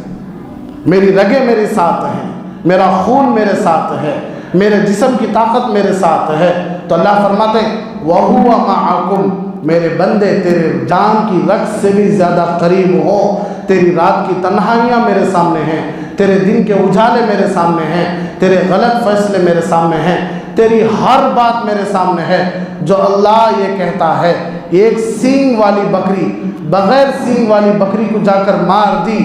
[SPEAKER 1] میری رگیں میرے ساتھ ہیں، میرا خون میرے ساتھ ہے، میرے جسم کی طاقت میرے ساتھ ہے۔ تو اللہ فرماتے ہیں وَهُوَ مَعَكُمْ، میرے بندے تیرے جان کی رگ سے بھی زیادہ قریب ہو، تیری رات کی تنہائیاں میرے سامنے ہیں، تیرے دن کے اجالے میرے سامنے ہیں، تیرے غلط فیصلے میرے سامنے ہیں، تیری ہر بات میرے سامنے ہے۔ جو اللہ یہ کہتا ہے ایک سینگ والی بکری بغیر سینگ والی بکری کو جا کر مار دی،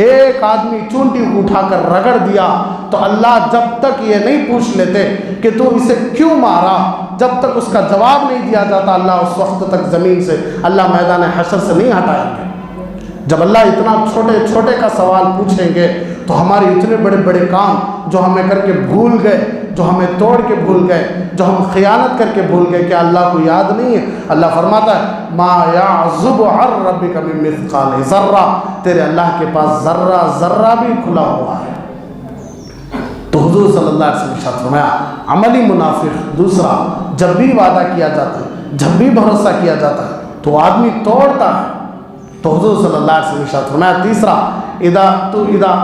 [SPEAKER 1] ایک آدمی چونٹی کو اٹھا کر رگڑ دیا، تو اللہ جب تک یہ نہیں پوچھ لیتے کہ تو اسے کیوں مارا، جب تک اس کا جواب نہیں دیا جاتا، اللہ اس وقت تک زمین سے اللہ میدان حشر سے نہیں ہٹائیں گے۔ جب اللہ اتنا چھوٹے کا سوال پوچھیں گے تو ہمارے اتنے بڑے کام جو ہمیں کر کے بھول گئے، جو ہمیں توڑ کے بھول گئے، جو ہم خیانت کر کے بھول گئے، کیا اللہ کو یاد نہیں ہے؟ اللہ فرماتا ہے ما یعزب عن ربک من مثقال ذرہ، تیرے اللہ کے پاس ذرہ بھی کھلا ہوا ہے۔ تو حضور صلی اللہ علیہ وسلم نے ارشاد فرمایا عملی منافق دوسرا، جب بھی وعدہ کیا جاتا ہے، جب بھی بھروسہ کیا جاتا ہے تو آدمی توڑتا ہے۔ تو حضور صلی اللہ علیہ وسلم نے ارشاد فرمایا تیسرا، اذا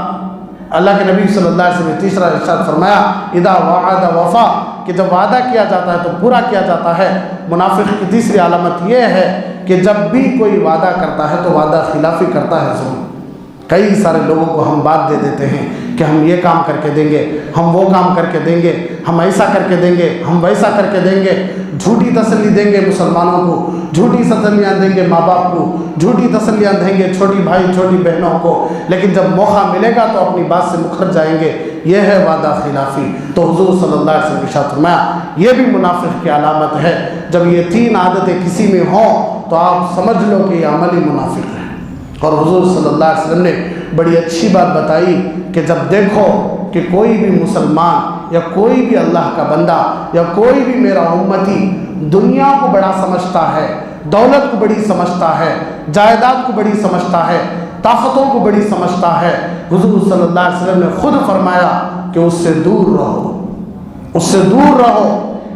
[SPEAKER 1] اللہ کے نبی صلی اللہ علیہ وسلم نے تیسرا ارشاد فرمایا اذا وعد وفا، کہ جب وعدہ کیا جاتا ہے تو پورا کیا جاتا ہے۔ منافق کی تیسری علامت یہ ہے کہ جب بھی کوئی وعدہ کرتا ہے تو وعدہ خلافی کرتا ہے ضرور۔ کئی سارے لوگوں کو ہم بات دے دیتے ہیں کہ ہم یہ کام کر کے دیں گے، ہم وہ کام کر کے دیں گے، ہم ایسا کر کے دیں گے، ہم ویسا کر کے دیں گے، جھوٹی تسلی دیں گے مسلمانوں کو، جھوٹی تسلیاں دیں گے ماں باپ کو، جھوٹی تسلیاں دیں گے چھوٹی بھائی چھوٹی بہنوں کو، لیکن جب موقع ملے گا تو اپنی بات سے مکر جائیں گے، یہ ہے وعدہ خلافی۔ تو حضور صلی اللہ علیہ وسلم نے ارشاد فرمایا یہ بھی منافق کی علامت ہے۔ جب یہ تین عادتیں کسی میں ہوں تو آپ سمجھ لو کہ یہ عملی منافق ہے۔ اور حضور صلی اللہ علیہ وسلم نے بڑی اچھی بات بتائی کہ جب دیکھو کہ کوئی بھی مسلمان یا کوئی بھی اللہ کا بندہ یا کوئی بھی میرا امتی دنیا کو بڑا سمجھتا ہے، دولت کو بڑی سمجھتا ہے، جائیداد کو بڑی سمجھتا ہے، طاقتوں کو بڑی سمجھتا ہے، حضور صلی اللہ علیہ وسلم نے خود فرمایا کہ اس سے دور رہو، اس سے دور رہو،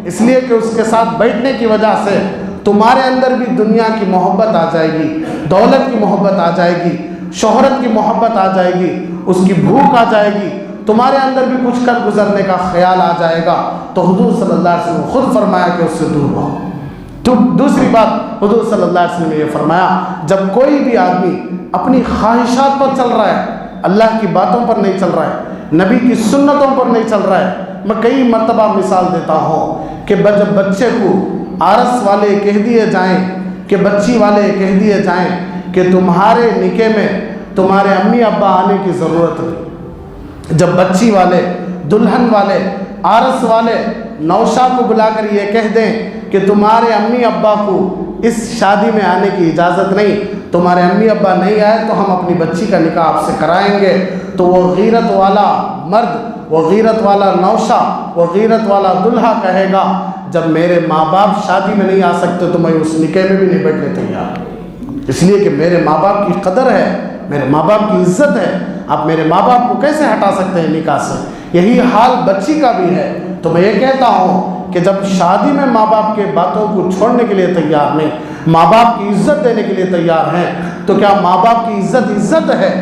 [SPEAKER 1] اس لیے کہ اس کے ساتھ بیٹھنے کی وجہ سے تمہارے اندر بھی دنیا کی محبت آ جائے گی، دولت کی محبت آ جائے گی، شہرت کی محبت آ جائے گی، اس کی بھوک آ جائے گی، تمہارے اندر بھی کچھ کر گزرنے کا خیال آ جائے گا۔ تو حضور صلی اللہ علیہ وسلم نے خود فرمایا کہ اس سے دور رہو۔ تو دوسری بات حضور صلی اللہ علیہ وسلم نے یہ فرمایا جب کوئی بھی آدمی اپنی خواہشات پر چل رہا ہے، اللہ کی باتوں پر نہیں چل رہا ہے، نبی کی سنتوں پر نہیں چل رہا ہے، میں کئی مرتبہ مثال دیتا ہوں کہ جب بچے کو آرس والے کہہ دیے جائیں کہ بچی والے کہہ دیے جائیں کہ تمہارے نکاح میں تمہارے امی ابا آنے کی ضرورت نہیں، جب بچی والے، دلہن والے، آرس والے نوشا کو بلا کر یہ کہہ دیں کہ تمہارے امی ابا کو اس شادی میں آنے کی اجازت نہیں، تمہارے امی ابا نہیں آئے تو ہم اپنی بچی کا نکاح آپ سے کرائیں گے، تو وہ غیرت والا مرد، وہ غیرت والا نوشا، وہ غیرت والا دلہا کہے گا جب میرے ماں باپ شادی میں نہیں آ سکتے تو میں اس نکاح میں بھی نہیں بیٹھنے تیار، اس لیے کہ میرے ماں باپ کی قدر ہے، میرے ماں باپ کی عزت ہے، آپ میرے ماں باپ کو کیسے ہٹا سکتے ہیں نکاح سے؟ یہی حال بچی کا بھی ہے۔ تو میں یہ کہتا ہوں کہ جب شادی میں ماں باپ کے باتوں کو چھوڑنے کے لیے تیار نہیں، ماں باپ کی عزت دینے کے لیے تیار ہیں، تو کیا ماں باپ کی عزت ہے؟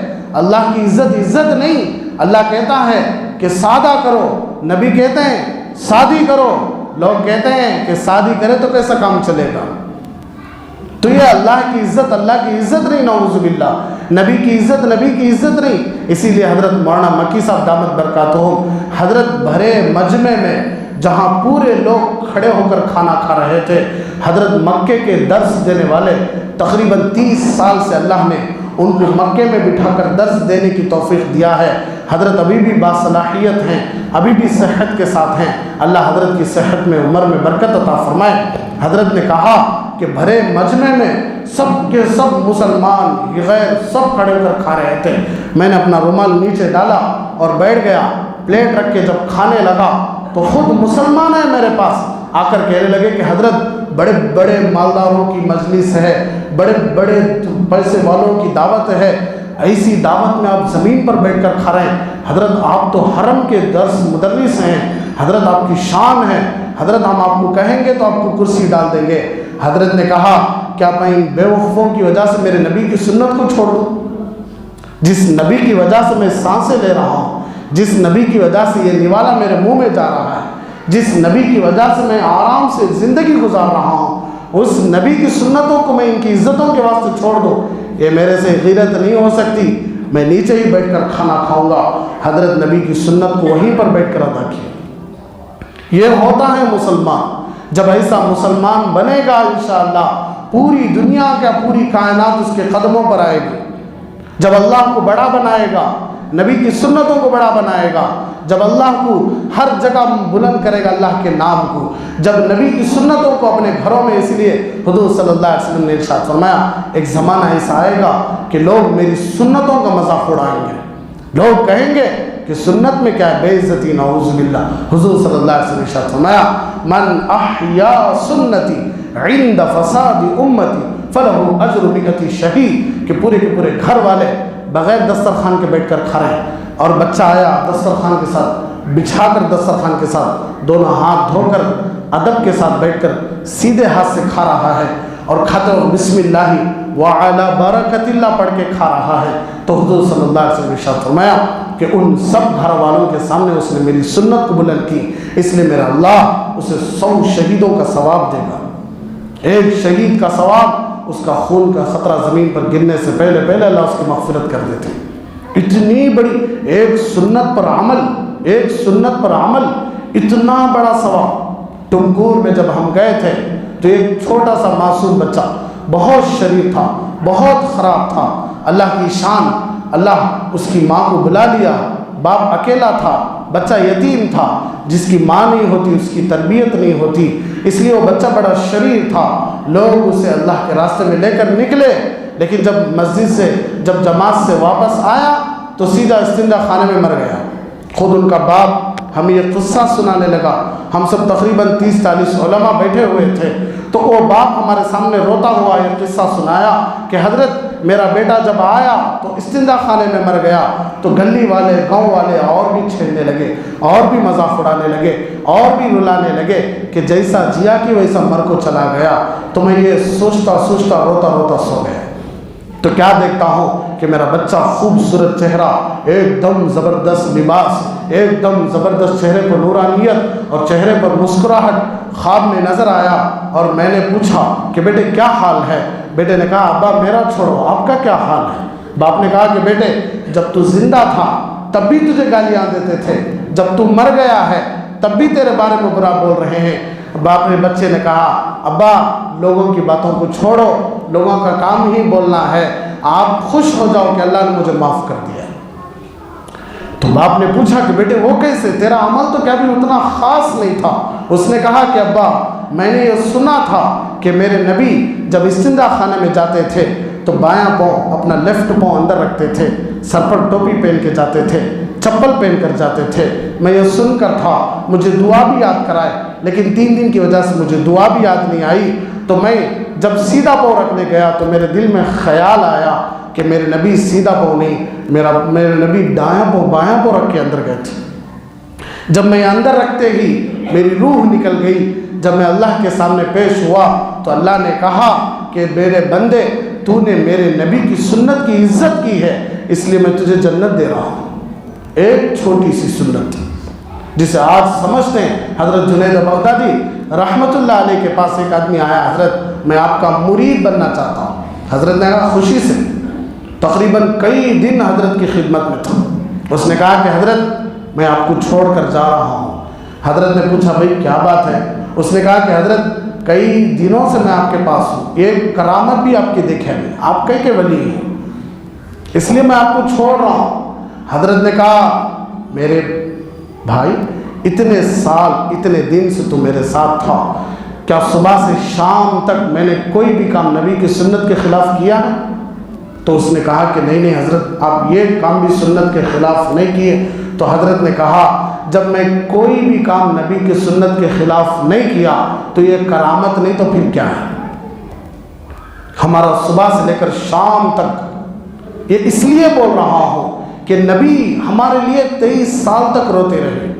[SPEAKER 1] اللہ کی عزت نہیں، اللہ کہتا ہے کہ سادہ کرو، نبی کہتے ہیں سادی کرو، لوگ کہتے ہیں کہ شادی کرے تو کیسا کام چلے گا؟ تو یہ اللہ کی عزت نہیں، نعوذ باللہ، نبی کی عزت نہیں۔ اسی لیے حضرت مولانا مکی صاحب دامت برکاتہم حضرت بھرے مجمع میں جہاں پورے لوگ کھڑے ہو کر کھانا کھا رہے تھے، حضرت مکے کے درس دینے والے تقریباً 30 سال سے اللہ نے ان کو مکے میں بٹھا کر درس دینے کی توفیق دیا ہے۔ حضرت ابھی بھی باصلاحیت ہیں، ابھی بھی صحت کے ساتھ ہیں، اللہ حضرت کی صحت میں عمر میں برکت عطا فرمائے۔ حضرت نے کہا کہ بھرے مجمع میں سب کے سب مسلمان غیر سب کھڑے ہو کر کھا رہے تھے، میں نے اپنا رومال نیچے ڈالا اور بیٹھ گیا، پلیٹ رکھ کے جب کھانے لگا تو خود مسلمان ہیں میرے پاس آ کر کہنے لگے کہ حضرت بڑے بڑے مالداروں کی مجلس ہے، بڑے بڑے پیسے والوں کی دعوت ہے، ایسی دعوت میں آپ زمین پر بیٹھ کر کھا رہے ہیں، حضرت آپ تو حرم کے مدرس ہیں، حضرت آپ کی شان ہے، حضرت ہم آپ کو کہیں گے تو آپ کو کرسی ڈال دیں گے۔ حضرت نے کہا کیا میں ان بے وقوفوں کی وجہ سے میرے نبی کی سنت کو چھوڑ دوں؟ جس نبی کی وجہ سے میں سانسیں لے رہا ہوں، جس نبی کی وجہ سے یہ نوالا میرے منہ میں جا رہا ہے، جس نبی کی وجہ سے میں آرام سے زندگی گزار رہا ہوں، اس نبی کی سنتوں کو میں ان کی عزتوں کے واسطے چھوڑ دوں، یہ میرے سے غیرت نہیں ہو سکتی، میں نیچے ہی بیٹھ کر کھانا کھاؤں گا۔ حضرت نبی کی سنت کو وہیں پر بیٹھ کر ادا کیا۔ یہ ہوتا ہے مسلمان۔ جب ایسا مسلمان بنے گا انشاءاللہ پوری دنیا کا پوری کائنات اس کے قدموں پر آئے گی۔ جب اللہ کو بڑا بنائے گا، نبی کی سنتوں کو بڑا بنائے گا، جب اللہ کو ہر جگہ بلند کرے گا اللہ کے نام کو، جب نبی کی سنتوں کو اپنے گھروں میں، اس لیے حضور صلی اللہ علیہ وسلم نے ارشاد فرمایا ایک زمانہ ایسا آئے گا کہ لوگ میری سنتوں کا مذاق اڑائیں گے، لوگ کہیں گے کہ سنت میں کیا ہے، بے عزتی، نعوذ باللہ۔ حضور صلی اللہ علیہ وسلم ارشاد فرمایا من احیا سنتی عند فساد امتی فلہ اجر 100 شہید، کہ پورے کے پورے گھر والے بغیر دسترخوان کے بیٹھ کر کھا رہے ہیں، اور بچہ آیا دسترخوان کے ساتھ بچھا کر، دسترخوان کے ساتھ دونوں ہاتھ دھو کر ادب کے ساتھ بیٹھ کر سیدھے ہاتھ سے کھا رہا ہے، اور کھاتے ہوئے بسم اللہ وعلی برکت اللہ پڑھ کے کھا رہا ہے، تو حضور صلی اللہ علیہ وسلم نے ارشاد فرمایا کہ ان سب گھر والوں کے سامنے اس نے میری سنت کو بلند کی، اس لیے میرا اللہ اسے 100 شہیدوں کا ثواب دے گا۔ ایک شہید کا ثواب، اس کا خون کا خطرہ زمین پر گرنے سے پہلے پہلے اللہ اس کی مغفرت کر دیتے۔ اتنی بڑی ایک سنت پر عمل، اتنا بڑا ثواب۔ ٹمکور میں جب ہم گئے تھے تو ایک چھوٹا سا معصوم بچہ بہت شریف تھا، بہت خراب تھا، اللہ کی شان، اللہ اس کی ماں کو بلا لیا، باپ اکیلا تھا، بچہ یتیم تھا، جس کی ماں نہیں ہوتی، اس کی تربیت نہیں ہوتی، اس لیے وہ بچہ بڑا شریر تھا، لوگ اسے اللہ کے راستے میں لے کر نکلے، لیکن جب مسجد سے جب جماعت سے واپس آیا تو سیدھا استنجا خانے میں مر گیا۔ خود ان کا باپ ہمیں یہ قصہ سنانے لگا، ہم سب تقریباً 30-40 علماء بیٹھے ہوئے تھے، تو وہ باپ ہمارے سامنے روتا ہوا یہ قصہ سنایا کہ حضرت میرا بیٹا جب آیا تو استنجا خانے میں مر گیا، تو گلی والے، گاؤں والے اور بھی چھیڑنے لگے، اور بھی مذاق اڑانے لگے، اور بھی رلانے لگے کہ جیسا جیا کہ ویسا مر کو چلا گیا۔ تو میں یہ سوچتا روتا روتا سو گیا۔ تو کیا دیکھتا ہوں کہ میرا بچہ خوبصورت چہرہ، ایک دم زبردست لباس، ایک دم زبردست چہرے پر نورانیت اور چہرے پر مسکراہٹ خواب میں نظر آیا، اور میں نے پوچھا کہ بیٹے کیا حال ہے؟ بیٹے نے کہا ابا میرا چھوڑو، آپ کا کیا حال ہے؟ باپ نے کہا کہ بیٹے جب تو زندہ تھا تب بھی تجھے گالیاں دیتے تھے، جب تو مر گیا ہے تب بھی تیرے بارے میں برا بول رہے ہیں۔ باپ نے، بچے نے کہا ابا لوگوں کی باتوں کو چھوڑو، لوگوں کا کام ہی بولنا ہے، آپ خوش ہو جاؤ کہ اللہ نے مجھے معاف کر دیا۔ تو باپ نے پوچھا کہ بیٹے وہ کیسے، تیرا عمل تو کیا بھی اتنا خاص نہیں تھا؟ اس نے کہا کہ ابا میں نے یہ سنا تھا کہ میرے نبی جب استنجا خانے میں جاتے تھے تو بایاں پاؤں اپنا لیفٹ پاؤں اندر رکھتے تھے، سر پر ٹوپی پہن کے جاتے تھے، چپل پہن کر جاتے تھے۔ میں یہ سن کر تھا، مجھے دعا بھی یاد کرائے، لیکن 3 دن کی وجہ سے مجھے دعا بھی یاد نہیں آئی۔ تو میں جب سیدھا پاؤں رکھنے گیا تو میرے دل میں خیال آیا کہ میرے نبی سیدھا پاؤں نہیں، میرے نبی دایاں پاؤں بایاں پاؤں رکھ کے اندر گئے تھے۔ جب میں اندر رکھتے ہی میری روح نکل گئی، جب میں اللہ کے سامنے پیش ہوا تو اللہ نے کہا کہ میرے بندے تو نے میرے نبی کی سنت کی عزت کی ہے، اس لیے میں تجھے جنت دے رہا ہوں۔ ایک چھوٹی سی سنت جسے آج سمجھتے ہیں. حضرت جنید بغدادی رحمت اللہ علیہ کے پاس ایک آدمی آیا, حضرت میں آپ کا مرید بننا چاہتا ہوں. حضرت نے کہا خوشی سے. تقریباً کئی دن حضرت کی خدمت میں تھا. اس نے کہا کہ حضرت میں آپ کو چھوڑ کر جا رہا ہوں. حضرت نے پوچھا بھائی کیا بات ہے؟ اس نے کہا کہ حضرت کئی دنوں سے میں آپ کے پاس ہوں, ایک کرامت بھی آپ کی دیکھے نہیں, آپ کئی کے ولی ہیں, اس لیے میں آپ کو چھوڑ رہا ہوں. حضرت نے کہا میرے بھائی اتنے سال اتنے دن سے تو میرے ساتھ تھا, کیا صبح سے شام تک میں نے کوئی بھی کام نبی کی سنت کے خلاف کیا ہے؟ تو اس نے کہا کہ نہیں حضرت آپ یہ کام بھی سنت کے خلاف نہیں کیے. تو حضرت نے کہا جب میں کوئی بھی کام نبی کی سنت کے خلاف نہیں کیا تو یہ کرامت نہیں تو پھر کیا ہے؟ ہمارا صبح سے لے کر شام تک, یہ اس لیے بول رہا ہوں کہ نبی ہمارے لیے 23 سال تک روتے رہے,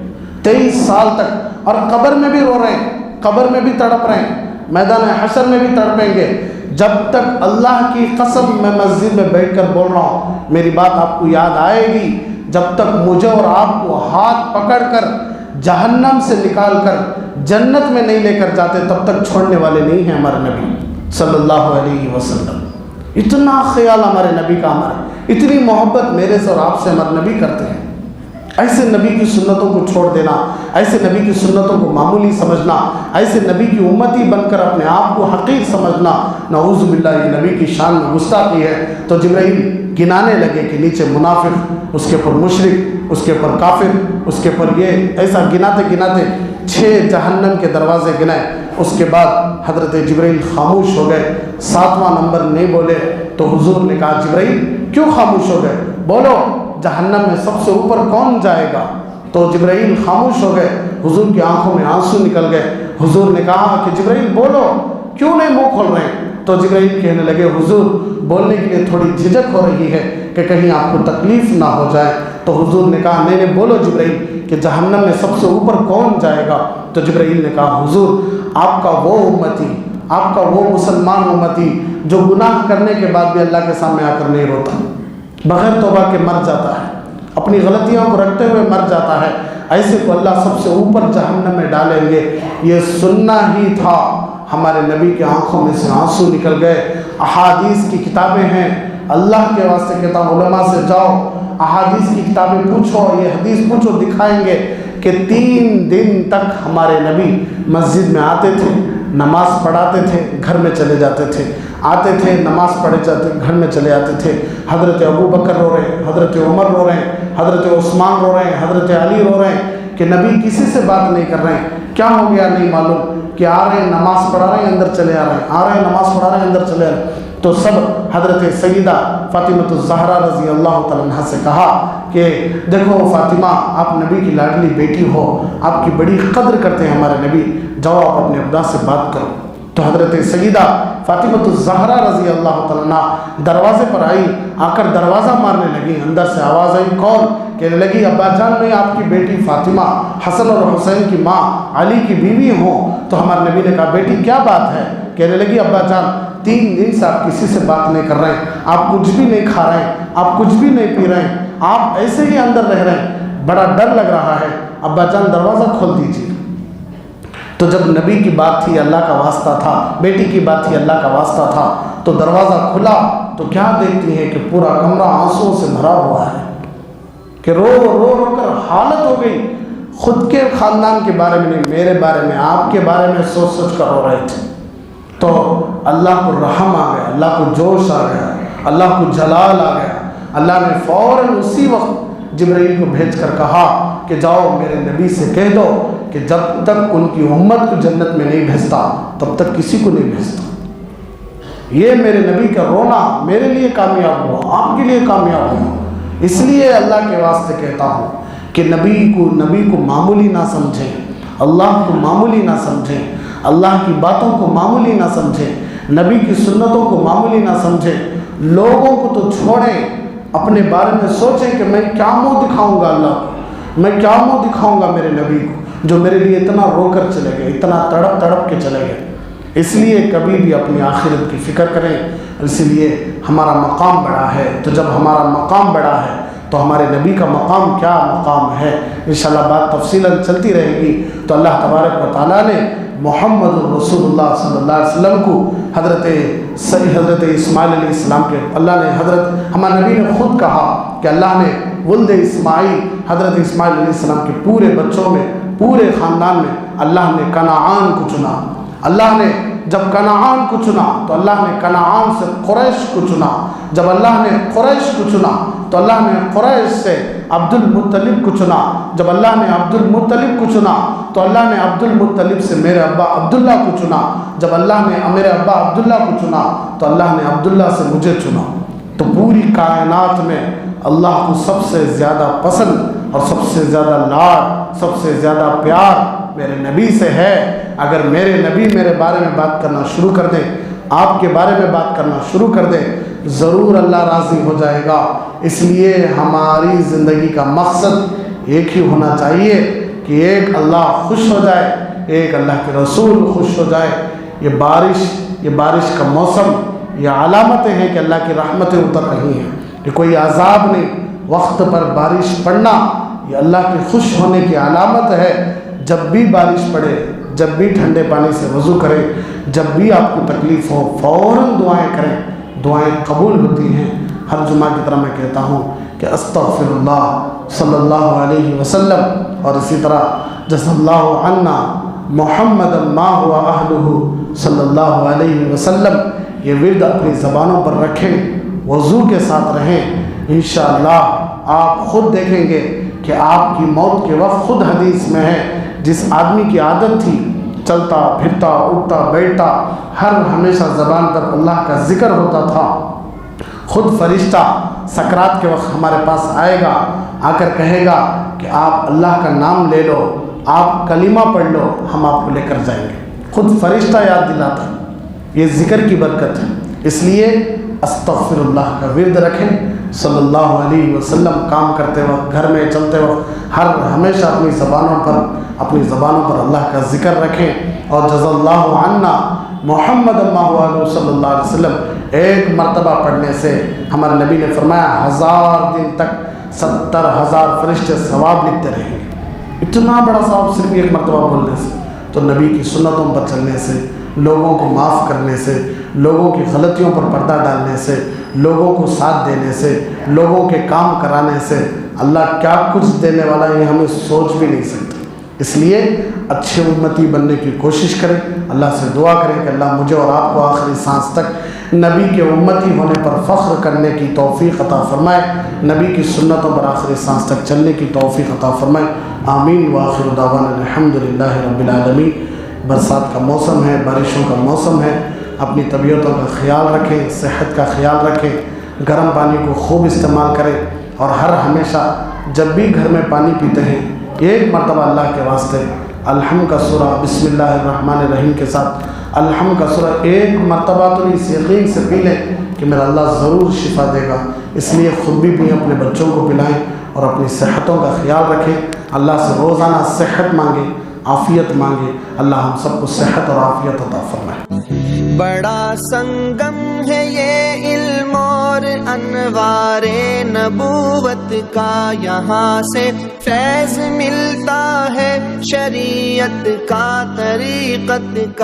[SPEAKER 1] 23 سال تک, اور قبر میں بھی رو رہے ہیں, قبر میں بھی تڑپ رہے ہیں, میدان حشر میں بھی تڑپیں گے. جب تک اللہ کی قسم میں مسجد میں بیٹھ کر بول رہا ہوں, میری بات آپ کو یاد آئے گی, جب تک مجھے اور آپ کو ہاتھ پکڑ کر جہنم سے نکال کر جنت میں نہیں لے کر جاتے تب تک چھوڑنے والے نہیں ہیں ہمارے نبی صلی اللہ علیہ وسلم. اتنا خیال ہمارے نبی کا ہمارے, اتنی محبت میرے سے اور آپ سے ہمارے نبی کرتے ہیں. ایسے نبی کی سنتوں کو چھوڑ دینا, ایسے نبی کی سنتوں کو معمولی سمجھنا, ایسے نبی کی امتی بن کر اپنے آپ کو حقیر سمجھنا, نعوذ باللہ یہ نبی کی شان میں گستاخی ہے. تو جبرائیل گنانے لگے کہ نیچے منافق, اس کے اوپر مشرک, اس کے اوپر کافر, اس کے اوپر یہ, ایسا گناتے گناتے 6 جہنم کے دروازے گنائے. اس کے بعد حضرت جبرائیل خاموش ہو گئے, 7واں نمبر نہیں بولے. تو حضور نے کہا جبرائیل کیوں خاموش ہو گئے, بولو جہنم میں سب سے اوپر کون جائے گا؟ تو جبرائیل خاموش ہو گئے. حضور کی آنکھوں میں آنسو نکل گئے. حضور نے کہا کہ جبرائیل بولو, کیوں نہیں منہ کھول رہے ہیں؟ تو جبرائیل کہنے لگے حضور بولنے کے لیے تھوڑی جھجک ہو رہی ہے کہ کہیں آپ کو تکلیف نہ ہو جائے. تو حضور نے کہا نہیں بولو جبرائیل کہ جہنم میں سب سے اوپر کون جائے گا؟ تو جبرائیل نے کہا حضور آپ کا وہ امتی, آپ کا وہ مسلمان امتی جو گناہ کرنے کے بعد بھی اللہ کے سامنے آ کر نہیں روتا, بغیر توبہ کے مر جاتا ہے, اپنی غلطیوں کو رکھتے ہوئے مر جاتا ہے, ایسے کو اللہ سب سے اوپر جہنم میں ڈالیں گے. یہ سننا ہی تھا. ہمارے نبی کے آنکھوں میں سے آنسو نکل گئے. احادیث کی کتابیں ہیں, اللہ کے واسطے کہتا ہوں علماء سے جاؤ احادیث کی کتابیں پوچھو, یہ حدیث پوچھو, دکھائیں گے کہ 3 دن تک ہمارے نبی مسجد میں آتے تھے, نماز پڑھاتے تھے, گھر میں چلے جاتے تھے, آتے تھے نماز پڑھے جاتے, گھر میں چلے آتے تھے. حضرت ابو بکر رو رہے ہیں, حضرت عمر رو رہے ہیں, حضرت عثمان رو رہے ہیں, حضرت علی رو رہے ہیں کہ نبی کسی سے بات نہیں کر رہے ہیں. کیا ہو گیا نہیں معلوم, کہ آ رہے ہیں نماز پڑھا رہے ہیں اندر چلے آ رہے ہیں, آ رہے ہیں نماز پڑھا رہے ہیں اندر چلے آ رہے ہیں. تو سب حضرت سیدہ فاطمہ الزہرا رضی اللہ تعالیٰ عنہ سے کہا کہ دیکھو فاطمہ آپ نبی کی لاڈلی بیٹی ہو, آپ کی بڑی قدر کرتے ہیں ہمارے نبی, جاؤ آپ اپنے ابا سے بات کرو. تو حضرت سیدہ فاطمہ الزہرا رضی اللہ تعالیٰ عنہ دروازے پر آئی, آ کر دروازہ مارنے لگی. اندر سے آواز آئی کون؟ کہنے لگی ابا جان میں آپ کی بیٹی فاطمہ حسن اور حسین کی ماں علی کی بیوی ہوں. تو ہمارے نبی نے کہا بیٹی کیا بات ہے؟ کہنے لگی ابا جان 3 دن سے آپ کسی سے بات نہیں کر رہے ہیں, آپ کچھ بھی نہیں کھا رہے ہیں, آپ کچھ بھی نہیں پی رہے ہیں, آپ ایسے ہی اندر رہ رہے ہیں, بڑا ڈر لگ رہا ہے, ابا جان دروازہ کھول دیجیے. تو جب نبی کی بات تھی اللہ کا واسطہ تھا, بیٹی کی بات تھی اللہ کا واسطہ تھا, تو دروازہ کھلا تو کیا دیکھتی ہے کہ پورا کمرہ آنسوؤں سے بھرا ہوا ہے, کہ رو رو رو کر حالت ہو گئی. خود کے خاندان کے بارے میں نہیں, میرے بارے میں, آپ کے بارے میں سوچ سوچ کر رو رہے تھے. تو اللہ کو رحم آ گیا, اللہ کو جوش آ گیا, اللہ کو جلال آ گیا. اللہ نے فوراً اسی وقت جبرائیل کو بھیج کر کہا کہ جاؤ میرے نبی سے کہہ دو کہ جب تک ان کی امت کو جنت میں نہیں بھیجتا تب تک کسی کو نہیں بھیجتا. یہ میرے نبی کا رونا میرے لیے کامیاب ہوا, آپ کے لیے کامیاب ہوا. اس لیے اللہ کے واسطے کہتا ہوں کہ نبی کو معمولی نہ سمجھیں, اللہ کو معمولی نہ سمجھیں, اللہ کی باتوں کو معمولی نہ سمجھیں, نبی کی سنتوں کو معمولی نہ سمجھیں. لوگوں کو تو چھوڑیں, اپنے بارے میں سوچیں کہ میں کیا منہ دکھاؤں گا اللہ کو, میں کیا منہ دکھاؤں گا میرے نبی کو جو میرے لیے اتنا رو کر چلے گئے, اتنا تڑپ تڑپ کے چلے گئے. اس لیے کبھی بھی اپنی آخرت کی فکر کریں. اسی لیے ہمارا مقام بڑا ہے, تو جب ہمارا مقام بڑا ہے تو ہمارے نبی کا مقام کیا مقام ہے، انشاءاللہ بات تفصیلاً چلتی رہے گی۔ تو اللہ تبارک و تعالیٰ نے محمد رسول اللہ صلی اللہ علیہ وسلم کو حضرت اسماعیل علیہ السلام کے اللہ نے ہمارے نبی نے خود کہا کہ اللہ نے ولد اسماعیل حضرت اسماعیل علیہ السلام کے پورے بچوں میں، پورے خاندان میں اللہ نے کنعان کو چنا۔ اللہ نے جب کنعان کو چنا تو اللہ نے کنعان سے قریش کو چنا۔ جب اللہ نے قریش کو چنا تو اللہ نے قریش سے عبد المطلب کو چنا۔ جب اللہ نے عبد المطلب کو چنا تو اللہ نے عبد المطلب سے میرے ابا عبداللہ کو چنا۔ جب اللہ نے میرے ابا عبداللہ کو چنا تو اللہ نے عبداللہ سے مجھے چنا۔ تو پوری کائنات میں اللہ کو سب سے زیادہ پسند اور سب سے زیادہ لاڈ، سب سے زیادہ پیار میرے نبی سے ہے۔ اگر میرے نبی میرے بارے میں بات کرنا شروع کر دیں، آپ کے بارے میں بات کرنا شروع کر دیں، ضرور اللہ راضی ہو جائے گا۔ اس لیے ہماری زندگی کا مقصد ایک ہی ہونا چاہیے کہ ایک اللہ خوش ہو جائے، ایک اللہ کے رسول خوش ہو جائے۔ یہ بارش کا موسم، یہ علامتیں ہیں کہ اللہ کی رحمتیں اتر رہی ہیں۔ یہ کوئی عذاب نہیں، وقت پر بارش پڑنا یہ اللہ کے خوش ہونے کی علامت ہے۔ جب بھی بارش پڑے، جب بھی ٹھنڈے پانی سے وضو کریں، جب بھی آپ کو تکلیف ہو فوراً دعائیں کریں، دعائیں قبول ہوتی ہیں۔ ہر جمعہ کی طرح میں کہتا ہوں کہ استغفر اللہ صلی اللہ علیہ وسلم، اور اسی طرح جزا اللہ عنا محمد ما هو اہلہ صلی اللہ علیہ وسلم، یہ ورد اپنی زبانوں پر رکھیں، وضو کے ساتھ رہیں۔ انشاءاللہ آپ خود دیکھیں گے کہ آپ کی موت کے وقت، خود حدیث میں ہے، جس آدمی کی عادت تھی چلتا پھرتا اٹھتا بیٹھتا ہمیشہ زبان پر اللہ کا ذکر ہوتا تھا، خود فرشتہ سکرات کے وقت ہمارے پاس آئے گا، آ کر کہے گا کہ آپ اللہ کا نام لے لو، آپ کلمہ پڑھ لو، ہم آپ کو لے کر جائیں گے۔ خود فرشتہ یاد دلاتا ہے۔ یہ ذکر کی برکت ہے۔ اس لیے استغفر اللہ کا ورد رکھیں، صلی اللہ علیہ وسلم، کام کرتے وقت، گھر میں چلتے وقت، ہمیشہ اپنی زبانوں پر اللہ کا ذکر رکھیں۔ اور جزا اللہ عنا محمد ما هو اہلہ صلی اللہ علیہ وسلم ایک مرتبہ پڑھنے سے ہمارے نبی نے فرمایا 1000 دن تک 70,000 فرشتے ثواب لکھتے رہیں گے۔ اتنا بڑا ثواب صرف ایک مرتبہ بولنے سے۔ تو نبی کی سنتوں پر چلنے سے، لوگوں کو معاف کرنے سے، لوگوں کی غلطیوں پر پردہ ڈالنے سے، لوگوں کو ساتھ دینے سے، لوگوں کے کام کرانے سے اللہ کیا کچھ دینے والا ہے، یہ ہمیں سوچ بھی نہیں سکتے۔ اس لیے اچھے امتی بننے کی کوشش کریں، اللہ سے دعا کریں کہ اللہ مجھے اور آپ کو آخری سانس تک نبی کے امتی ہونے پر فخر کرنے کی توفیق عطا فرمائے، نبی کی سنتوں پر آخری سانس تک چلنے کی توفیق عطا فرمائے۔ آمین وآخر دعوانا الحمدللہ رب العالمین۔ برسات کا موسم ہے، بارشوں کا موسم ہے، اپنی طبیعتوں کا خیال رکھیں، صحت کا خیال رکھیں، گرم پانی کو خوب استعمال کریں، اور ہمیشہ جب بھی گھر میں پانی پیتے ہیں ایک مرتبہ اللہ کے واسطے الحمد کا سورہ بسم اللہ الرحمن الرحیم کے ساتھ الحمد کا سورہ ایک مرتبہ تو اس یقین سے پی لیں کہ میرا اللہ ضرور شفا دے گا۔ اس لیے خود بھی پئیں، اپنے بچوں کو پلائیں، اور اپنی صحتوں کا خیال رکھیں۔ اللہ سے روزانہ صحت مانگیں، عافیت مانگے۔ اللہ ہم سب کو صحت اور عافیت عطا فرمائے۔
[SPEAKER 2] بڑا سنگم ہے یہ علم اور انوار نبوت کا، یہاں سے فیض ملتا ہے شریعت کا، طریقت کا۔